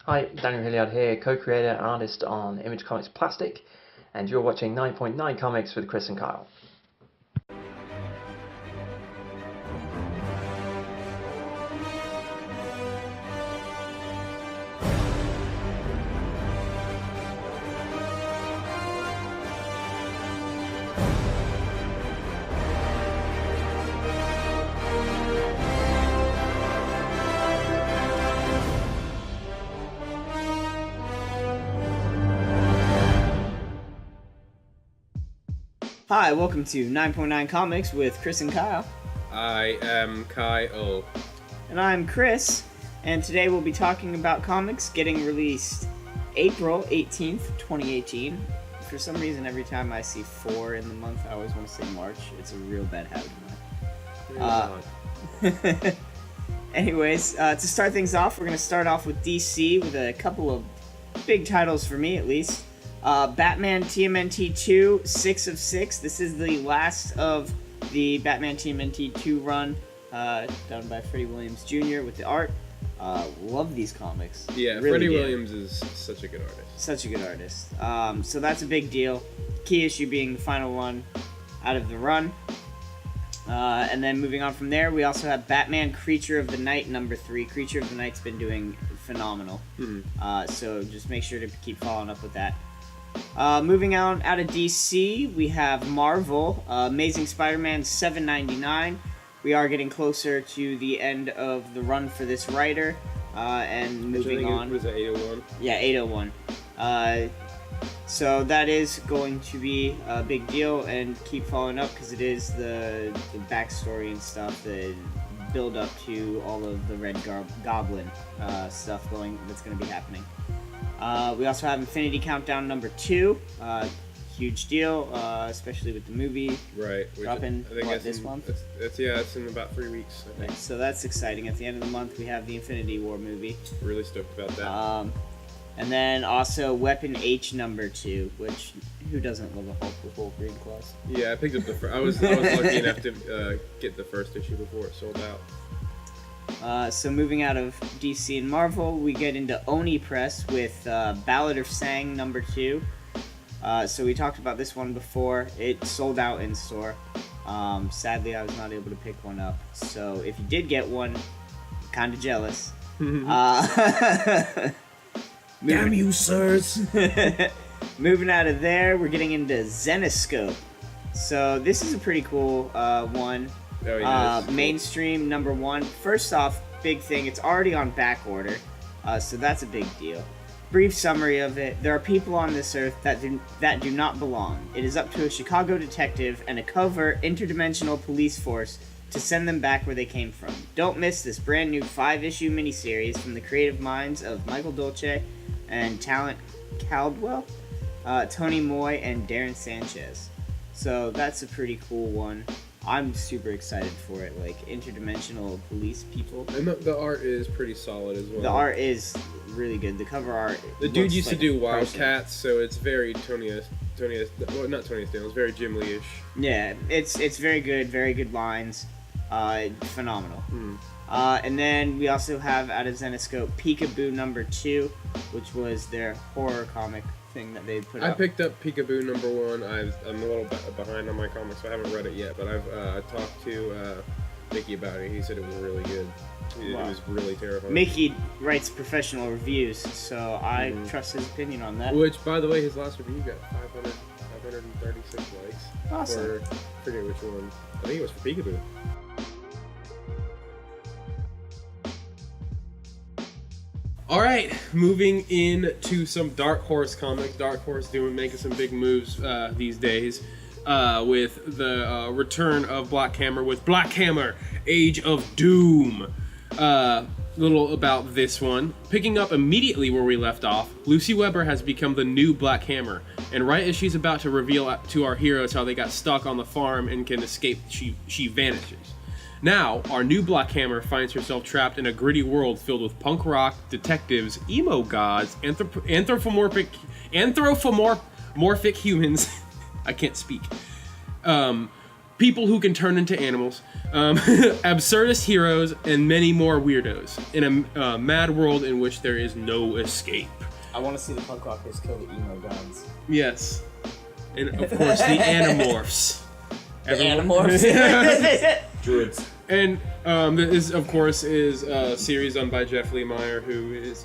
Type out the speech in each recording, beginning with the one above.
Hi, Daniel Hilliard here, co-creator and artist on Image Comics Plastic, and you're watching 9.9 Comics with Chris and Kyle. Hi, welcome to 9.9 Comics with Chris and Kyle. I am Kai O. And I'm Chris, and today we'll be talking about comics getting released April 18th, 2018. For some reason, every time I see 4 in the month, I always want to say March. It's a real bad habit of mine. Anyways, to start things off, we're going to start off with DC with a couple of big titles for me, at least. Batman TMNT 2, 6 of 6. This is the last of the Batman TMNT 2 run, done by Freddie Williams Jr. with the art. Love these comics. Yeah, really Freddie do. Williams is such a good artist. Such a good artist. So that's a big deal. Key issue being the final one out of the run. And then moving on from there, we also have Batman Creature of the Night number 3. Creature of the Night's been doing phenomenal. So just make sure to keep following up with that. Moving on out of DC, we have Marvel, Amazing Spider-Man 799. We are getting closer to the end of the run for this writer, and moving on. Was it 801? Yeah, 801. So that is going to be a big deal, and keep following up because it is the backstory and stuff, the build up to all of the Red Goblin stuff that's going to be happening. We also have Infinity Countdown number 2. Huge deal, especially with the movie dropping this month. It's in about 3 weeks. I think. So that's exciting. At the end of the month, we have the Infinity War movie. Really stoked about that. And then also Weapon H number 2, which who doesn't love a Hulk with Wolverine claws? Yeah, I picked up the. I was lucky enough to get the first issue before it sold out. So moving out of DC and Marvel, we get into Oni Press with Ballad of Sang number 2. So we talked about this one before. It sold out in store. Sadly, I was not able to pick one up. So if you did get one, kind of jealous. Damn you, sirs! Moving out of there, we're getting into Zenescope. So this is a pretty cool one. Oh, yeah, mainstream number 1. First off, big thing, it's already on back order, so that's a big deal. Brief summary of it: there are people on this earth that do not belong. It is up to a Chicago detective and a covert interdimensional police force to send them back where they came from. Don't miss this brand new 5-issue miniseries from the creative minds of Michael Dolce and Talent Caldwell, Tony Moy, and Darren Sanchez. So that's a pretty cool one. I'm super excited for it, like interdimensional police people. And the art is pretty solid as well. The art is really good. The cover art. The dude used to do Wildcats, so it's very not Tony Stanley, it's very Jim Lee-ish. Yeah, it's very good lines. Phenomenal. And then we also have out of Zenescope Peekaboo number 2, which was their horror comic thing that they put out. I picked up Peekaboo number 1. I'm a little behind on my comics, so I haven't read it yet, but I've talked to Mickey about it. He said it was really good. It was really terrifying. Mickey writes professional reviews, so I trust his opinion on that. Which, by the way, his last review got 536 likes. Awesome. I forget which one. I think it was for Peekaboo. All right, moving into some Dark Horse comics. Dark Horse making some big moves these days with the return of Black Hammer with Black Hammer: Age of Doom. Little about this one. Picking up immediately where we left off, Lucy Weber has become the new Black Hammer, and right as she's about to reveal to our heroes how they got stuck on the farm and can escape, she vanishes. Now, our new Black Hammer finds herself trapped in a gritty world filled with punk rock, detectives, emo gods, anthropomorphic humans. I can't speak. people who can turn into animals, absurdist heroes, and many more weirdos in a mad world in which there is no escape. I want to see the punk rockers kill the emo gods. Yes. And of course, the Animorphs. Animorphs? Druids. And this, of course, is a series done by Jeff Lemire, who is,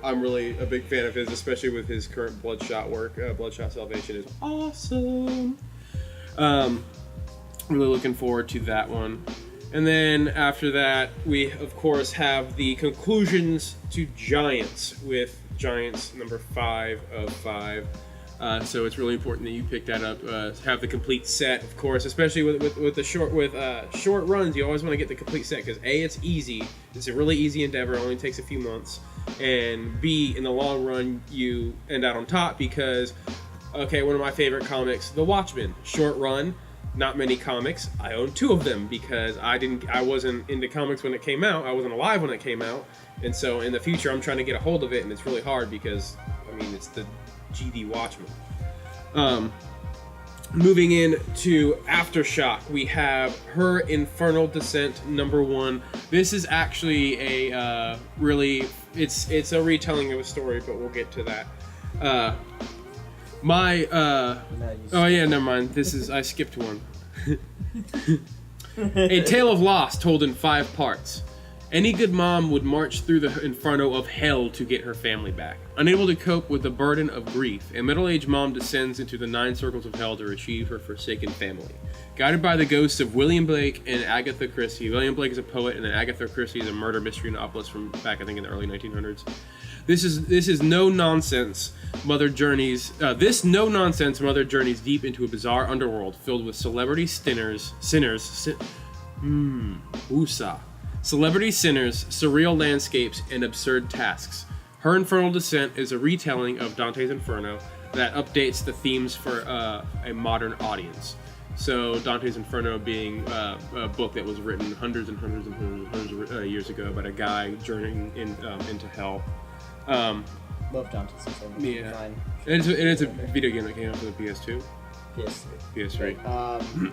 I'm really a big fan of his, especially with his current Bloodshot work. Bloodshot Salvation is awesome. Really looking forward to that one. And then after that, we, of course, have the conclusions to Giants with Giants number 5 of 5. So it's really important that you pick that up. Have the complete set, of course, especially with the short runs. You always want to get the complete set because A, it's easy. It's a really easy endeavor. It only takes a few months. And B, in the long run, you end out on top because, okay, one of my favorite comics, The Watchmen, short run. Not many comics. I own 2 of them because I wasn't into comics when it came out. I wasn't alive when it came out. And so in the future, I'm trying to get a hold of it, and it's really hard because, I mean, it's the GD Watchmen. Moving in to Aftershock, we have Her Infernal Descent number 1. This is actually a really, it's a retelling of a story, but we'll get to that. Oh yeah, never mind. I skipped one. A Tale of Loss told in 5 parts. Any good mom would march through the inferno of hell to get her family back. Unable to cope with the burden of grief, a middle-aged mom descends into the 9 circles of hell to retrieve her forsaken family. Guided by the ghosts of William Blake and Agatha Christie. William Blake is a poet, and then Agatha Christie is a murder mystery novelist from back, I think, in the early 1900s. This is no nonsense. Mother journeys deep into a bizarre underworld filled with celebrity sinners, celebrity sinners, surreal landscapes, and absurd tasks. Her Infernal Descent is a retelling of Dante's Inferno that updates the themes for a modern audience. So Dante's Inferno being a book that was written hundreds of years ago about a guy journeying into hell. Love Dante's Inferno. Yeah. And it's a video game that came out for the PS2. PS3.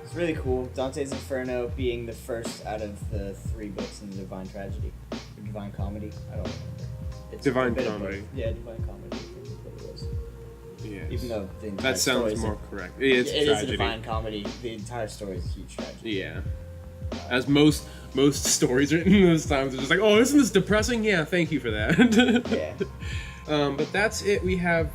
It's really cool. Dante's Inferno being the first out of the 3 books in the Divine Tragedy. Or Divine Comedy. I don't remember. It's Divine Comedy. Yeah, Divine Comedy. I think that's what it was. Yes. Even though the entire that sounds story is more correct. It's it tragedy. is a Divine Comedy. The entire story is a huge tragedy. Yeah. As most stories written those times are just like, oh, isn't this depressing? Yeah, thank you for that. Yeah. But that's it.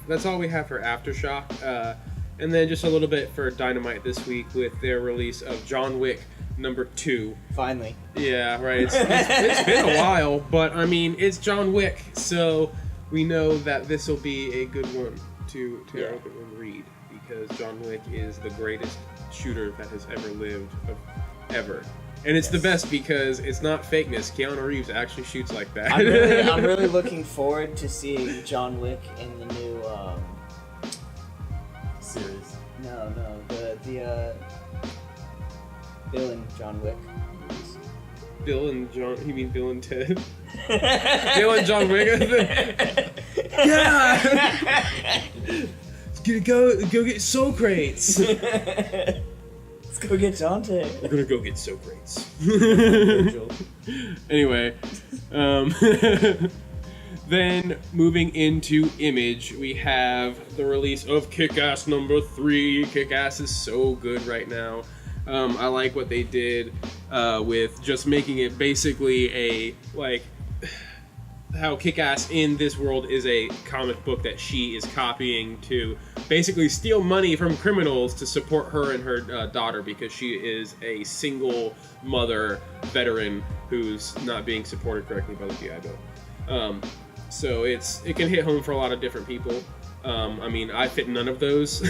That's all we have for Aftershock. And then just a little bit for Dynamite this week with their release of John Wick number 2. Finally. Yeah, right. It's been a while, but I mean, it's John Wick, so we know that this will be a good one to open and read because John Wick is the greatest shooter that has ever lived, ever. And it's the best because it's not fakeness. Keanu Reeves actually shoots like that. I'm really looking forward to seeing John Wick in the new Series. No, the Bill and John Wick movies. Bill and John? You mean Bill and Ted? Bill and John Wick? Yeah! Go get soul crates. Let's go get Dante. We're gonna go get soul crates. Anyway, then moving into Image, we have the release of Kick-Ass number 3. Kick-Ass is so good right now. I like what they did with just making it basically how Kick-Ass in this world is a comic book that she is copying to basically steal money from criminals to support her and her daughter because she is a single mother veteran who's not being supported correctly by the GI Bill. So it can hit home for a lot of different people. I mean, I fit none of those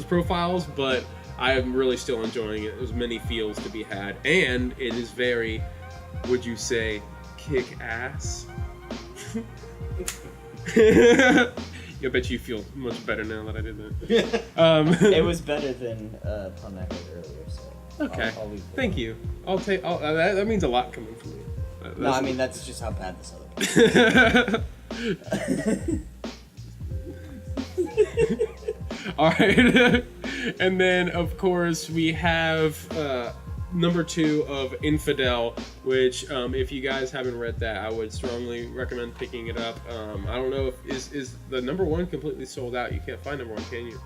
profiles, but I am really still enjoying it. There's many feels to be had, and it is very, would you say, kick-ass? I bet you feel much better now that I did that. It was better than pun I heard earlier, so okay. I'll leave it Thank you. That means a lot coming from you. No, I mean that's just how bad this other All right. And then, of course, we have number 2 of Infidel, which, if you guys haven't read that, I would strongly recommend picking it up. I don't know if is the number 1 completely sold out. You can't find number 1, can you?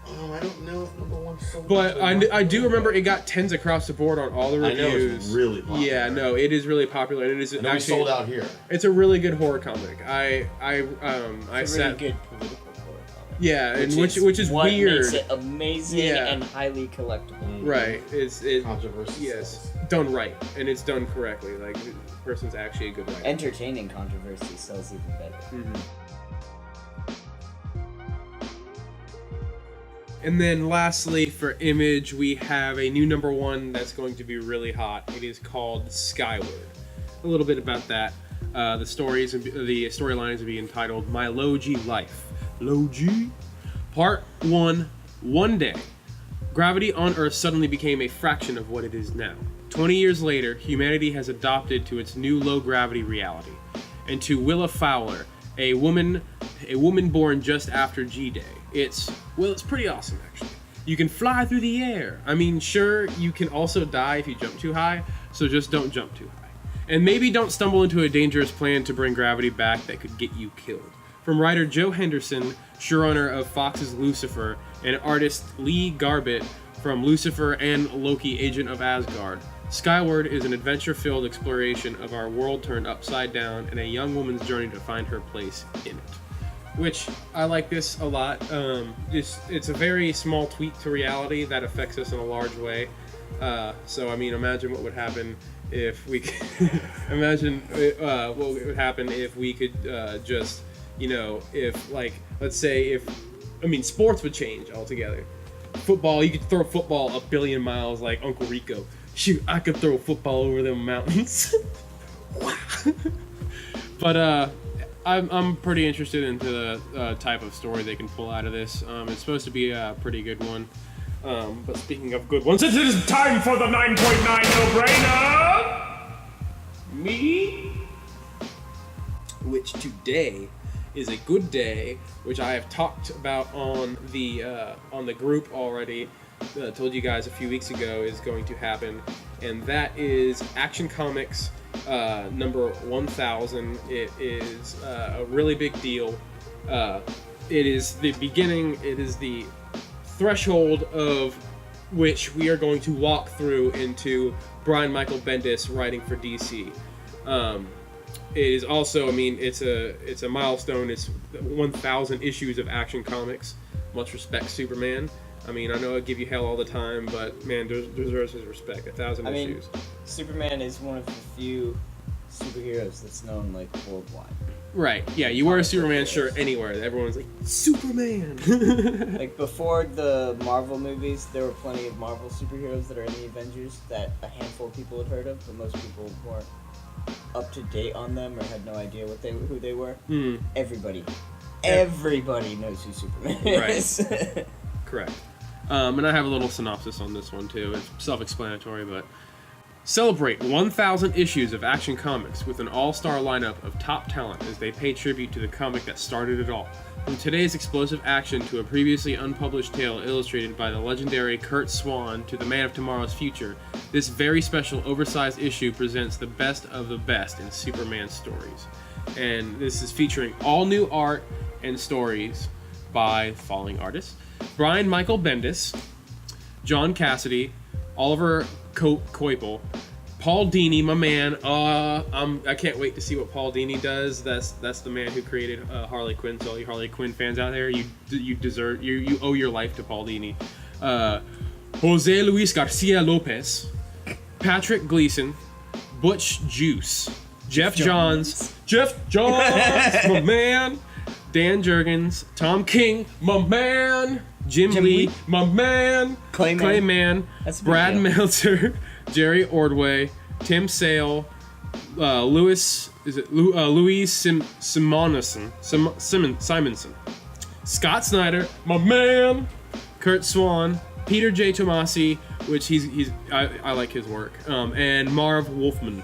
I don't know if number 1 sold. But I do remember it got 10s across the board on all the reviews. I know it's really popular. Yeah, no, it is really popular, and it is actually actually sold out here. It's a really good horror comic. I It's a sat. really good political horror comic. Yeah, which is what weird. makes it amazing Yeah. and highly collectible. Right. It's Controversy. yes, done right, and it's done correctly. Like the person's actually a good writer. Entertaining controversy sells even better. Mhm. And then lastly, for Image, we have a new number 1 that's going to be really hot. It is called Skyward. A little bit about that. The storyline is going to be entitled My Low G Life. Low G? Part 1, one day. Gravity on Earth suddenly became a fraction of what it is now. 20 years later, humanity has adopted to its new low-gravity reality. And to Willa Fowler, a woman born just after G-Day, it's pretty awesome, actually. You can fly through the air. I mean, sure, you can also die if you jump too high, so just don't jump too high. And maybe don't stumble into a dangerous plan to bring gravity back that could get you killed. From writer Joe Henderson, showrunner of Fox's Lucifer, and artist Lee Garbett from Lucifer and Loki, Agent of Asgard, Skyward is an adventure-filled exploration of our world turned upside down and a young woman's journey to find her place in it. Which, I like this a lot. It's a very small tweak to reality that affects us in a large way. So, I mean, imagine what would happen if we could... imagine what would happen if we could just, if, like, let's say if... I mean, sports would change altogether. Football, you could throw a football a billion miles like Uncle Rico. Shoot, I could throw a football over them mountains. But, I'm pretty interested into the type of story they can pull out of this. It's supposed to be a pretty good one. But speaking of good ones, it is time for the 9.9 no-brainer! Me? Which today is a good day, which I have talked about on the group already. Told you guys a few weeks ago is going to happen, and that is Action Comics number 1000. It is a really big deal. It is the beginning, it is the threshold of which we are going to walk through into Brian Michael Bendis writing for DC. It is also, I mean, it's a milestone. It's 1000 issues of Action Comics. Much respect, Superman. I mean, I know I give you hell all the time, but man, deserves his respect. 1000 issues. Superman is one of the few superheroes that's known like worldwide. Right. Yeah, you wear a Superman shirt anywhere. Everyone's like, Superman. Like before the Marvel movies, there were plenty of Marvel superheroes that are in the Avengers that a handful of people had heard of, but most people weren't up to date on them or had no idea who they were. Everybody knows who Superman is. Right. Correct. And I have a little synopsis on this one too. It's self-explanatory, but celebrate 1,000 issues of Action Comics with an all-star lineup of top talent as they pay tribute to the comic that started it all. From today's explosive action to a previously unpublished tale illustrated by the legendary Kurt Swan to the Man of Tomorrow's future, this very special oversized issue presents the best of the best in Superman stories. And this is featuring all new art and stories by the following artists: Brian Michael Bendis, John Cassidy, Oliver Coipel, Paul Dini, my man. I can't wait to see what Paul Dini does. That's the man who created Harley Quinn. So all you Harley Quinn fans out there, you owe your life to Paul Dini. Jose Luis Garcia Lopez, Patrick Gleason, Butch Juice, Jeff Johns, my man, Dan Jurgens, Tom King, my man, Jim Lee, my man, Clayman, Brad Meltzer, Jerry Ordway, Tim Sale, Louis Simonson, Scott Snyder, my man, Kurt Swan, Peter J. Tomasi, which I like his work, and Marv Wolfman.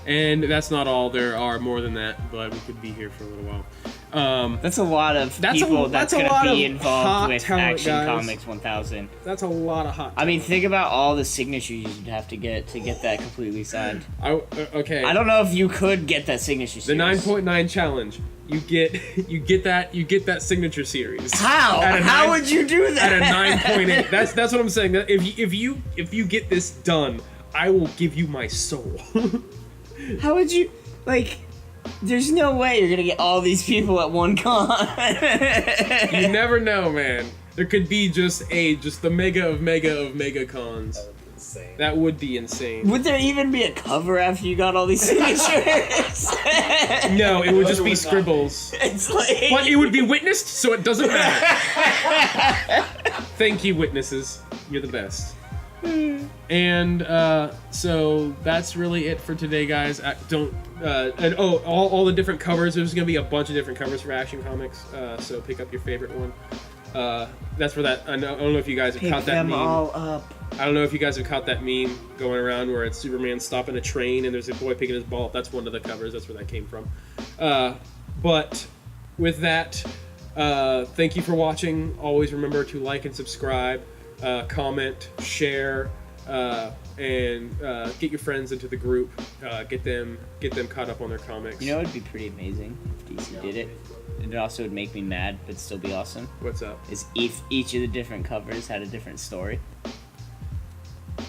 And that's not all. There are more than that, but we could be here for a little while. That's a lot of That's a- people that's that's a going lot to be of involved hot with talent, Action guys. Comics 1000. That's a lot of hot. I mean, think about all the signatures you'd have to get that completely signed. Okay. I don't know if you could get that signature The series. 9.9 challenge. You get that signature series. How? At a How nine- would you do that? At a 9.8. That's what I'm saying. That if you get this done, I will give you my soul. How would you, like, there's no way you're gonna get all these people at one con. You never know, man. There could be just the mega of mega cons. Insane. That would be insane. Would there even be a cover after you got all these signatures? No, it would just be Would not. scribbles. It's like... But it would be witnessed, so it doesn't matter. Thank you, witnesses. You're the best. And so that's really it for today, guys. All the different covers. There's gonna be a bunch of different covers for Action Comics. So pick up your favorite one. That's for that. I don't know if you guys have Pick caught that them meme. all up. I don't know if you guys have caught that meme going around where it's Superman stopping a train and there's a boy picking his ball up. That's one of the covers. That's where that came from. But with that, thank you for watching. Always remember to like and subscribe, comment, share, and get your friends into the group. Get them caught up on their comics. You know, it'd be pretty amazing if DC did it. And it also would make me mad, but still be awesome. What's up? Is if each of the different covers had a different story.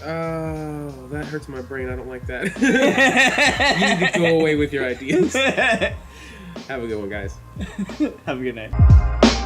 Oh, that hurts my brain. I don't like that. You need to go away with your ideas. Have a good one, guys. Have a good night.